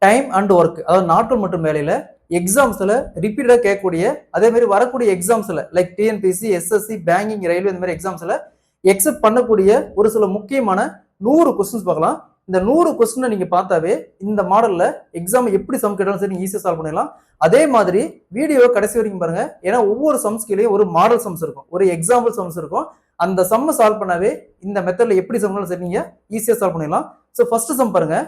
Time and work, அதாவது நாட்கள் மற்றும் வேலையில எக்ஸாம்ஸ்ல ரிப்பீட்டடா கேட்கக்கூடிய, அதே மாதிரி வரக்கூடிய எக்ஸாம்ஸ்ல like TNPSC, SSC, banking, railway இந்த மாதிரி எக்ஸாம்ஸ்ல எக்ஸெப்ட் பண்ணக்கூடிய ஒரு சில முக்கியமான 100 கொஸ்டின்ஸ் பார்க்கலாம். இந்த 100 கொஸ்டினை நீங்க பார்த்தாவே இந்த மாடல்ல எக்ஸாம் எப்படி சம் கேட்டாலும் சரி ஈஸியா சால்வ் பண்ணிடலாம். அதே மாதிரி வீடியோ கடைசி வரைக்கும் பாருங்க. ஏன்னா ஒவ்வொரு சம்ஸ் கீழே ஒரு மாடல் சம்ஸ் இருக்கும், ஒரு எக்ஸாம்பிள் சம்ஸ் இருக்கும். அந்த சம்மை சால்வ் பண்ணாவே இந்த மெத்தட்ல எப்படி சம் சரி நீங்க ஈஸியா சால்வ் பண்ணிடலாம். ஸோ ஃபர்ஸ்ட் சம் பாருங்க.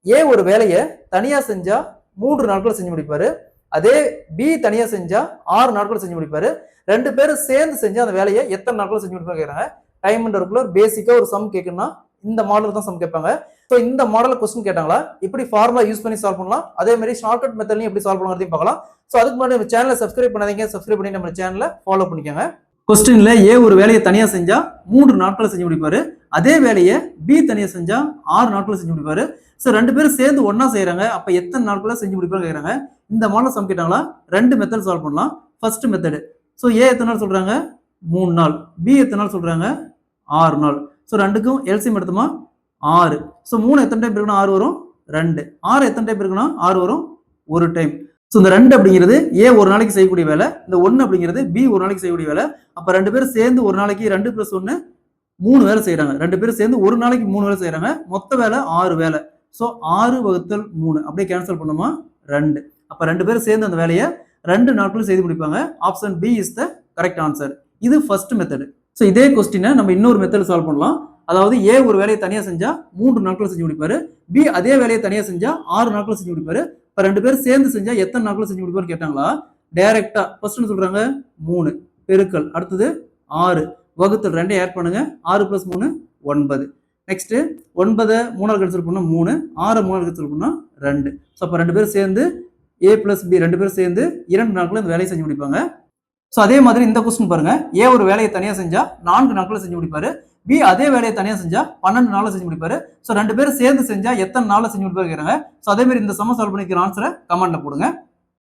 ஏ ஒரு வேலையை தனியா செஞ்சா 3 நாட்கள் செஞ்சு முடிப்பாரு. அதே பி தனியா செஞ்சா 6 நாட்கள் செஞ்சு முடிப்பாரு. 2 பேரும் சேர்ந்து செஞ்சா அந்த வேலையை எத்தனை நாட்கள் செஞ்சு முடிப்பாங்க கேட்கறாங்க. டைம் அண்ட் ஒர்க்ல பேசிக்கா ஒரு சம் கேட்கணும்னா இந்த மாடல் தான் சம் கேட்பாங்க. ஸோ இந்த மாடல கொஸ்டின் கேட்டாங்களா இப்படி ஃபார்முலா யூஸ் பண்ணி சால்வ் பண்ணலாம். அதே மாதிரி ஷார்ட்கட் மெத்தட்லையும் எப்படி சால்வ் பண்ணுறதையும் பார்க்கலாம். ஸோ அதுக்கு முன்னாடி நம்ம சேனலை சப்ஸ்கிரைப் பண்ணாதீங்க, சப்ஸ்கிரைப் பண்ணி நம்ம சேனலை ஃபாலோ பண்ணிக்கோங்க. கொஸ்டின்ல ஏ ஒரு வேலையை தனியா செஞ்சா 3 நாட்கள் செஞ்சு முடிப்பாரு. அதே வேலையை பி தனியா செஞ்சா 6 நாட்கள் செஞ்சு முடிப்பாரு. ஸோ 2 பேரும் சேர்ந்து ஒன்னா செய்யறாங்க. அப்ப எத்தனை நாட்கள் செஞ்சு முடிப்பாரு கேட்கறாங்க. இந்த மாடல் சம் கேட்டாங்களா 2 மெத்தட் சால்வ் பண்ணலாம். First method. ஸோ ஏ எத்தனை நாள் சொல்றாங்க 3 நாள், பி எத்தனை நாள் சொல்றாங்க 6 நாள். ஸோ 2க்கும் எல்சிஎம் எடுத்தோமா 6. ஸோ 3 எத்தனை டைம் இருக்குன்னா 6 வரும் 2. 6 எத்தனை டைம் இருக்குன்னா 6 வரும் 1 டைம். ஸோ இந்த 2 அப்படிங்கிறது ஏ ஒரு நாளைக்கு செய்யக்கூடிய வேலை, இந்த 1 அப்படிங்கிறது பி ஒரு நாளைக்கு செய்யக்கூடிய வேலை. அப்ப 2 பேரும் சேர்ந்து ஒரு நாளைக்கு 2 + 1 3 வேலை செய்யறாங்க. 2 பேரும் சேர்ந்து ஒரு நாளைக்கு 3 வேலை செய்யறாங்க. மொத்த வேலை 6 வேலை. ஸோ 6 × 3 அப்படியே கேன்சல் பண்ணுமா 2. அப்ப 2 பேரும் சேர்ந்து அந்த வேலையை 2 நாட்கள் செய்து முடிப்பாங்க. Option B is the correct answer. இது ஃபர்ஸ்ட் மெத்தட். ஸோ இதே கொஸ்டினை நம்ம இன்னொரு மெத்தட் சால்வ் பண்ணலாம். அதாவது ஏ ஒரு வேலையை தனியா செஞ்சா 3 நாட்கள் செஞ்சு முடிப்பாரு. பி அதே வேலையை தனியா செஞ்சா 6 நாட்கள் செஞ்சு முடிப்பாரு. இப்ப 2 பேரும் சேர்ந்து செஞ்சா எத்தனை நாட்கள் செஞ்சு முடிப்பாரு கேட்டாங்களா டைரக்டா ஃபர்ஸ்ட் சொல்றாங்க 3 பெருக்கல், அடுத்தது 6 வகுத்தல் 2 ஆட் பண்ணுங்க. 6 + 3 9. நெக்ஸ்ட் 9 3 கேன்சல் பண்ணா 3, 6 3 கேன்சல் பண்ணா 2. ஸோ அப்ப 2 பேரும் சேர்ந்து ஏ + பி 2 பேரும் சேர்ந்து 2 நாட்கள் இந்த வேலையை செஞ்சு முடிப்பாங்க. ஸோ அதே மாதிரி இந்த கொஸ்டின் பாருங்க. ஏ ஒரு வேலையை தனியா செஞ்சா 4 நாட்கள் செஞ்சு முடிப்பாரு. பி அதே வேலையை தனியா செஞ்சா 12 நாள்ல செஞ்சு முடிப்பாரு. ஸோ 2 பேரும் சேர்ந்து செஞ்சா எத்தனை நாள்ல செஞ்சு முடிப்பாரு கேட்கறாங்க. ஸோ அதே மாதிரி இந்த சம சால்வ் பண்ணிக்கிற ஆன்சரை கமெண்ட்ல போடுங்க.